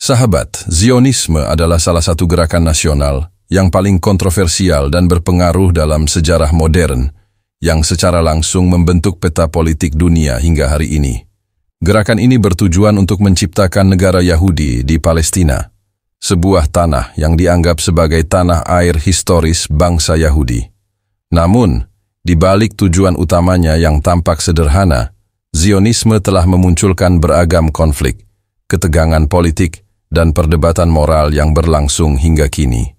Sahabat, Zionisme adalah salah satu gerakan nasional yang paling kontroversial dan berpengaruh dalam sejarah modern, yang secara langsung membentuk peta politik dunia hingga hari ini. Gerakan ini bertujuan untuk menciptakan negara Yahudi di Palestina, sebuah tanah yang dianggap sebagai tanah air historis bangsa Yahudi. Namun, di balik tujuan utamanya yang tampak sederhana, Zionisme telah memunculkan beragam konflik, ketegangan politik, dan perdebatan moral yang berlangsung hingga kini.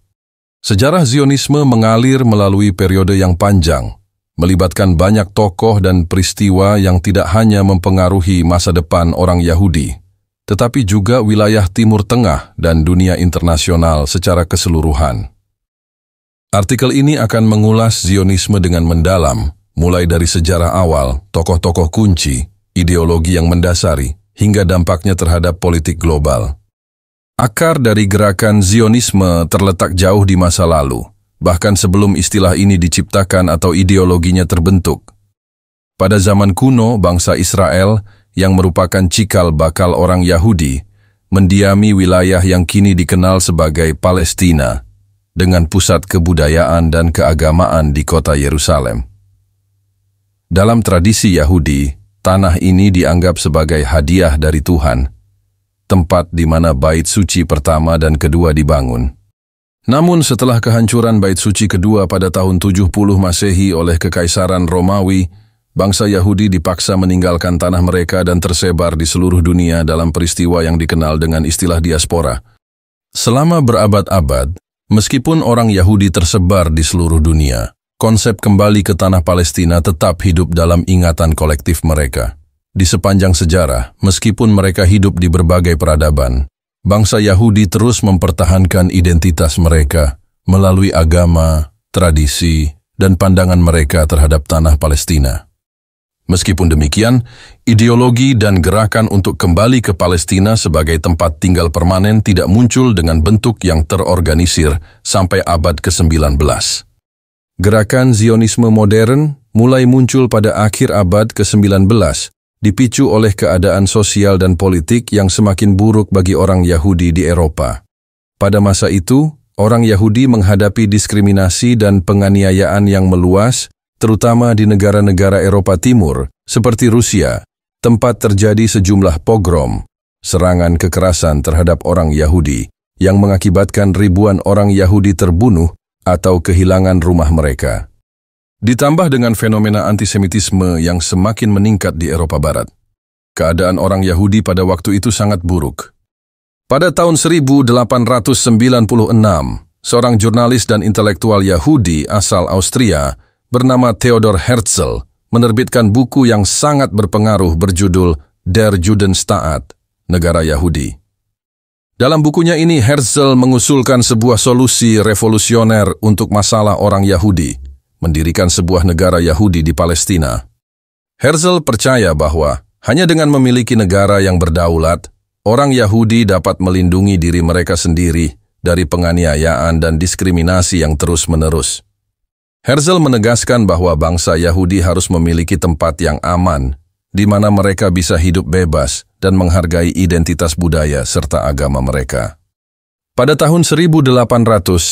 Sejarah Zionisme mengalir melalui periode yang panjang, melibatkan banyak tokoh dan peristiwa yang tidak hanya mempengaruhi masa depan orang Yahudi, tetapi juga wilayah Timur Tengah dan dunia internasional secara keseluruhan. Artikel ini akan mengulas Zionisme dengan mendalam, mulai dari sejarah awal, tokoh-tokoh kunci, ideologi yang mendasari, hingga dampaknya terhadap politik global. Akar dari gerakan Zionisme terletak jauh di masa lalu, bahkan sebelum istilah ini diciptakan atau ideologinya terbentuk. Pada zaman kuno, bangsa Israel, yang merupakan cikal bakal orang Yahudi, mendiami wilayah yang kini dikenal sebagai Palestina, dengan pusat kebudayaan dan keagamaan di kota Yerusalem. Dalam tradisi Yahudi, tanah ini dianggap sebagai hadiah dari Tuhan, tempat di mana bait suci pertama dan kedua dibangun. Namun setelah kehancuran bait suci kedua pada tahun 70 Masehi oleh Kekaisaran Romawi, bangsa Yahudi dipaksa meninggalkan tanah mereka dan tersebar di seluruh dunia dalam peristiwa yang dikenal dengan istilah diaspora. Selama berabad-abad, meskipun orang Yahudi tersebar di seluruh dunia, konsep kembali ke tanah Palestina tetap hidup dalam ingatan kolektif mereka. Di sepanjang sejarah, meskipun mereka hidup di berbagai peradaban, bangsa Yahudi terus mempertahankan identitas mereka melalui agama, tradisi, dan pandangan mereka terhadap tanah Palestina. Meskipun demikian, ideologi dan gerakan untuk kembali ke Palestina sebagai tempat tinggal permanen tidak muncul dengan bentuk yang terorganisir sampai abad ke-19. Gerakan Zionisme modern mulai muncul pada akhir abad ke-19, dipicu oleh keadaan sosial dan politik yang semakin buruk bagi orang Yahudi di Eropa. Pada masa itu, orang Yahudi menghadapi diskriminasi dan penganiayaan yang meluas, terutama di negara-negara Eropa Timur, seperti Rusia, tempat terjadi sejumlah pogrom, serangan kekerasan terhadap orang Yahudi, yang mengakibatkan ribuan orang Yahudi terbunuh atau kehilangan rumah mereka. Ditambah dengan fenomena antisemitisme yang semakin meningkat di Eropa Barat. Keadaan orang Yahudi pada waktu itu sangat buruk. Pada tahun 1896, seorang jurnalis dan intelektual Yahudi asal Austria bernama Theodor Herzl menerbitkan buku yang sangat berpengaruh berjudul Der Judenstaat, Negara Yahudi. Dalam bukunya ini, Herzl mengusulkan sebuah solusi revolusioner untuk masalah orang Yahudi, mendirikan sebuah negara Yahudi di Palestina. Herzl percaya bahwa hanya dengan memiliki negara yang berdaulat, orang Yahudi dapat melindungi diri mereka sendiri dari penganiayaan dan diskriminasi yang terus-menerus. Herzl menegaskan bahwa bangsa Yahudi harus memiliki tempat yang aman, di mana mereka bisa hidup bebas dan menghargai identitas budaya serta agama mereka. Pada tahun 1897,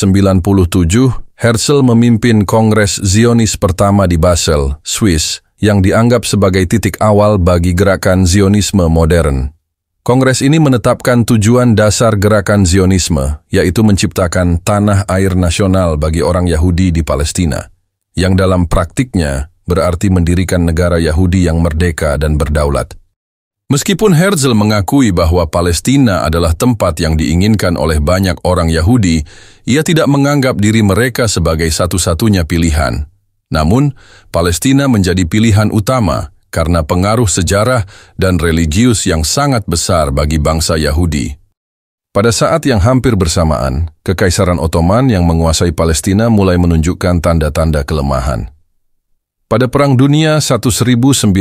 Herzl memimpin Kongres Zionis pertama di Basel, Swiss, yang dianggap sebagai titik awal bagi gerakan Zionisme modern. Kongres ini menetapkan tujuan dasar gerakan Zionisme, yaitu menciptakan tanah air nasional bagi orang Yahudi di Palestina, yang dalam praktiknya berarti mendirikan negara Yahudi yang merdeka dan berdaulat. Meskipun Herzl mengakui bahwa Palestina adalah tempat yang diinginkan oleh banyak orang Yahudi, ia tidak menganggap diri mereka sebagai satu-satunya pilihan. Namun, Palestina menjadi pilihan utama karena pengaruh sejarah dan religius yang sangat besar bagi bangsa Yahudi. Pada saat yang hampir bersamaan, Kekaisaran Ottoman yang menguasai Palestina mulai menunjukkan tanda-tanda kelemahan. Pada Perang Dunia 1914,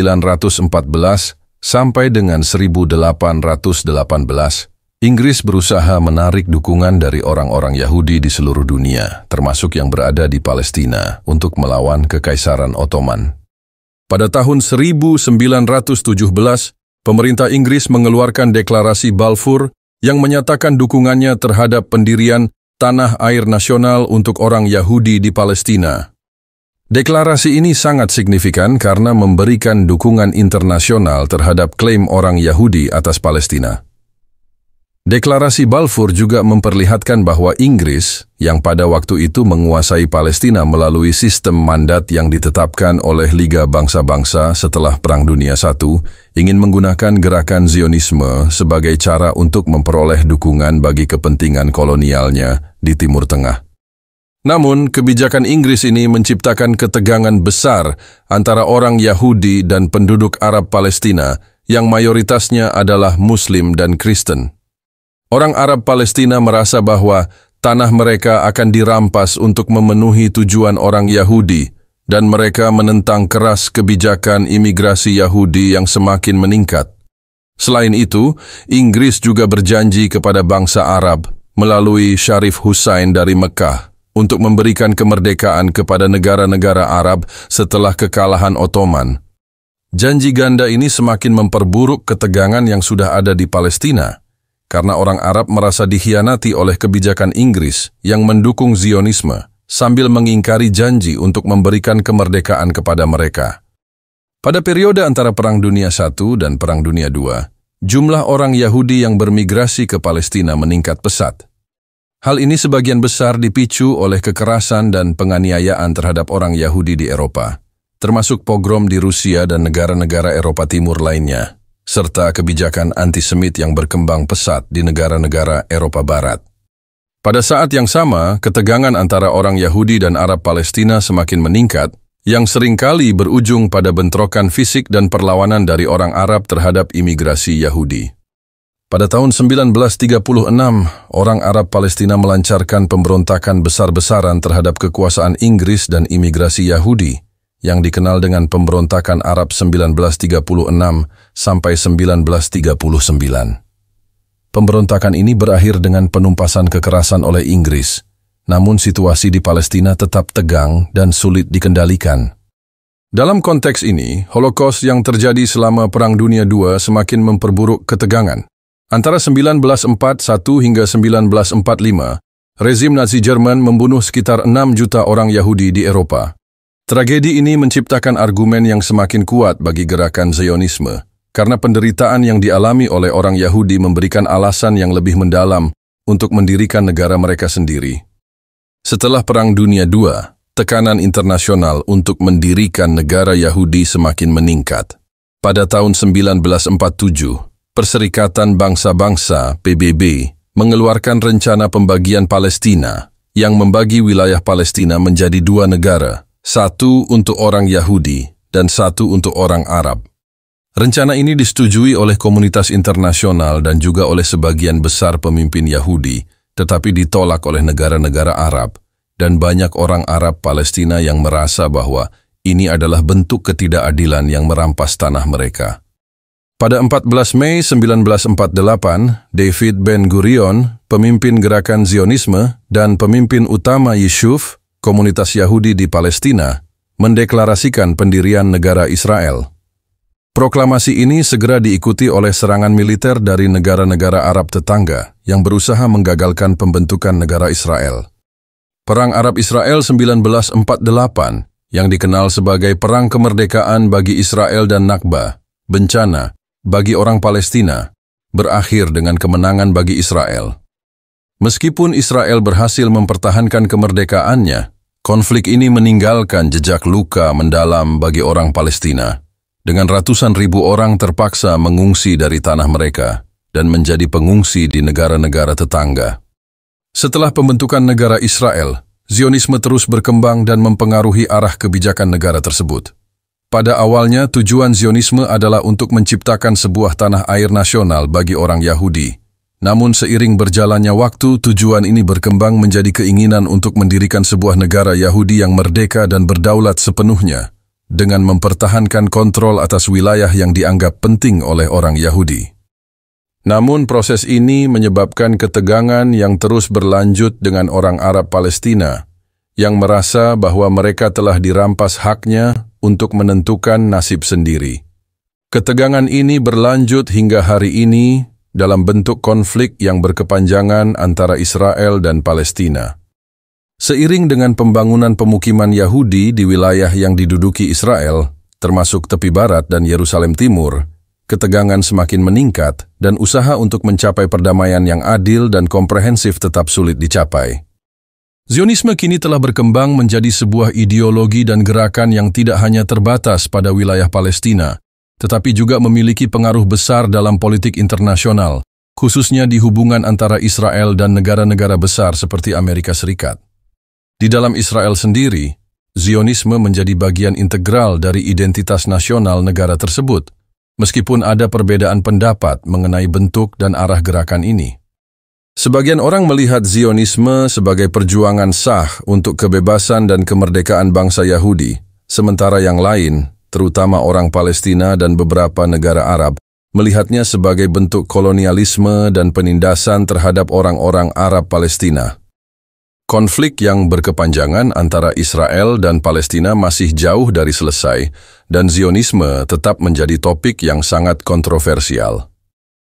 sampai dengan 1818, Inggris berusaha menarik dukungan dari orang-orang Yahudi di seluruh dunia, termasuk yang berada di Palestina, untuk melawan Kekaisaran Ottoman. Pada tahun 1917, pemerintah Inggris mengeluarkan deklarasi Balfour yang menyatakan dukungannya terhadap pendirian tanah air nasional untuk orang Yahudi di Palestina. Deklarasi ini sangat signifikan karena memberikan dukungan internasional terhadap klaim orang Yahudi atas Palestina. Deklarasi Balfour juga memperlihatkan bahwa Inggris, yang pada waktu itu menguasai Palestina melalui sistem mandat yang ditetapkan oleh Liga Bangsa-Bangsa setelah Perang Dunia I, ingin menggunakan gerakan Zionisme sebagai cara untuk memperoleh dukungan bagi kepentingan kolonialnya di Timur Tengah. Namun, kebijakan Inggris ini menciptakan ketegangan besar antara orang Yahudi dan penduduk Arab Palestina yang mayoritasnya adalah Muslim dan Kristen. Orang Arab Palestina merasa bahwa tanah mereka akan dirampas untuk memenuhi tujuan orang Yahudi, dan mereka menentang keras kebijakan imigrasi Yahudi yang semakin meningkat. Selain itu, Inggris juga berjanji kepada bangsa Arab melalui Syarif Hussein dari Mekah untuk memberikan kemerdekaan kepada negara-negara Arab setelah kekalahan Ottoman. Janji ganda ini semakin memperburuk ketegangan yang sudah ada di Palestina, karena orang Arab merasa dikhianati oleh kebijakan Inggris yang mendukung Zionisme sambil mengingkari janji untuk memberikan kemerdekaan kepada mereka. Pada periode antara Perang Dunia I dan Perang Dunia II, jumlah orang Yahudi yang bermigrasi ke Palestina meningkat pesat. Hal ini sebagian besar dipicu oleh kekerasan dan penganiayaan terhadap orang Yahudi di Eropa, termasuk pogrom di Rusia dan negara-negara Eropa Timur lainnya, serta kebijakan antisemit yang berkembang pesat di negara-negara Eropa Barat. Pada saat yang sama, ketegangan antara orang Yahudi dan Arab Palestina semakin meningkat, yang seringkali berujung pada bentrokan fisik dan perlawanan dari orang Arab terhadap imigrasi Yahudi. Pada tahun 1936, orang Arab Palestina melancarkan pemberontakan besar-besaran terhadap kekuasaan Inggris dan imigrasi Yahudi, yang dikenal dengan Pemberontakan Arab 1936 sampai 1939. Pemberontakan ini berakhir dengan penumpasan kekerasan oleh Inggris, namun situasi di Palestina tetap tegang dan sulit dikendalikan. Dalam konteks ini, Holocaust yang terjadi selama Perang Dunia II semakin memperburuk ketegangan. Antara 1941 hingga 1945, rezim Nazi Jerman membunuh sekitar 6 juta orang Yahudi di Eropa. Tragedi ini menciptakan argumen yang semakin kuat bagi gerakan Zionisme, karena penderitaan yang dialami oleh orang Yahudi memberikan alasan yang lebih mendalam untuk mendirikan negara mereka sendiri. Setelah Perang Dunia II, tekanan internasional untuk mendirikan negara Yahudi semakin meningkat. Pada tahun 1947, Perserikatan Bangsa-Bangsa (PBB) mengeluarkan rencana pembagian Palestina yang membagi wilayah Palestina menjadi 2 negara, satu untuk orang Yahudi dan satu untuk orang Arab. Rencana ini disetujui oleh komunitas internasional dan juga oleh sebagian besar pemimpin Yahudi, tetapi ditolak oleh negara-negara Arab, dan banyak orang Arab Palestina yang merasa bahwa ini adalah bentuk ketidakadilan yang merampas tanah mereka. Pada 14 Mei 1948, David Ben-Gurion, pemimpin gerakan Zionisme dan pemimpin utama Yishuv, komunitas Yahudi di Palestina, mendeklarasikan pendirian negara Israel. Proklamasi ini segera diikuti oleh serangan militer dari negara-negara Arab tetangga yang berusaha menggagalkan pembentukan negara Israel. Perang Arab-Israel 1948, yang dikenal sebagai Perang Kemerdekaan bagi Israel dan Nakba, bencana bagi orang Palestina, berakhir dengan kemenangan bagi Israel. Meskipun Israel berhasil mempertahankan kemerdekaannya, konflik ini meninggalkan jejak luka mendalam bagi orang Palestina, dengan ratusan ribu orang terpaksa mengungsi dari tanah mereka dan menjadi pengungsi di negara-negara tetangga. Setelah pembentukan negara Israel, Zionisme terus berkembang dan mempengaruhi arah kebijakan negara tersebut. Pada awalnya, tujuan Zionisme adalah untuk menciptakan sebuah tanah air nasional bagi orang Yahudi. Namun seiring berjalannya waktu, tujuan ini berkembang menjadi keinginan untuk mendirikan sebuah negara Yahudi yang merdeka dan berdaulat sepenuhnya, dengan mempertahankan kontrol atas wilayah yang dianggap penting oleh orang Yahudi. Namun proses ini menyebabkan ketegangan yang terus berlanjut dengan orang Arab Palestina, yang merasa bahwa mereka telah dirampas haknya untuk menentukan nasib sendiri. Ketegangan ini berlanjut hingga hari ini dalam bentuk konflik yang berkepanjangan antara Israel dan Palestina. Seiring dengan pembangunan pemukiman Yahudi di wilayah yang diduduki Israel, termasuk tepi barat dan Yerusalem Timur, ketegangan semakin meningkat dan usaha untuk mencapai perdamaian yang adil dan komprehensif tetap sulit dicapai. Zionisme kini telah berkembang menjadi sebuah ideologi dan gerakan yang tidak hanya terbatas pada wilayah Palestina, tetapi juga memiliki pengaruh besar dalam politik internasional, khususnya di hubungan antara Israel dan negara-negara besar seperti Amerika Serikat. Di dalam Israel sendiri, Zionisme menjadi bagian integral dari identitas nasional negara tersebut, meskipun ada perbedaan pendapat mengenai bentuk dan arah gerakan ini. Sebagian orang melihat Zionisme sebagai perjuangan sah untuk kebebasan dan kemerdekaan bangsa Yahudi, sementara yang lain, terutama orang Palestina dan beberapa negara Arab, melihatnya sebagai bentuk kolonialisme dan penindasan terhadap orang-orang Arab Palestina. Konflik yang berkepanjangan antara Israel dan Palestina masih jauh dari selesai, dan Zionisme tetap menjadi topik yang sangat kontroversial.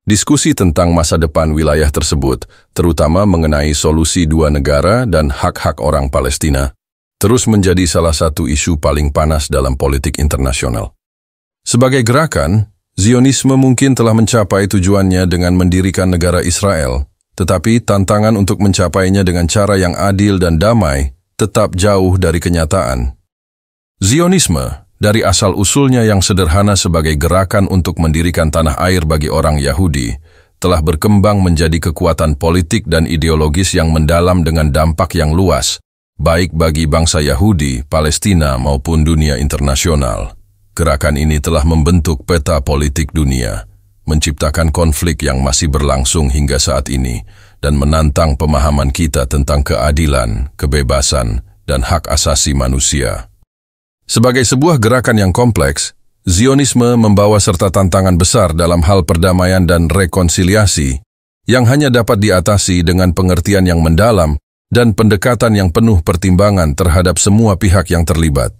Diskusi tentang masa depan wilayah tersebut, terutama mengenai solusi dua negara dan hak-hak orang Palestina, terus menjadi salah satu isu paling panas dalam politik internasional. Sebagai gerakan, Zionisme mungkin telah mencapai tujuannya dengan mendirikan negara Israel, tetapi tantangan untuk mencapainya dengan cara yang adil dan damai tetap jauh dari kenyataan. Zionisme, dari asal-usulnya yang sederhana sebagai gerakan untuk mendirikan tanah air bagi orang Yahudi, telah berkembang menjadi kekuatan politik dan ideologis yang mendalam dengan dampak yang luas, baik bagi bangsa Yahudi, Palestina maupun dunia internasional. Gerakan ini telah membentuk peta politik dunia, menciptakan konflik yang masih berlangsung hingga saat ini, dan menantang pemahaman kita tentang keadilan, kebebasan, dan hak asasi manusia. Sebagai sebuah gerakan yang kompleks, Zionisme membawa serta tantangan besar dalam hal perdamaian dan rekonsiliasi, yang hanya dapat diatasi dengan pengertian yang mendalam dan pendekatan yang penuh pertimbangan terhadap semua pihak yang terlibat.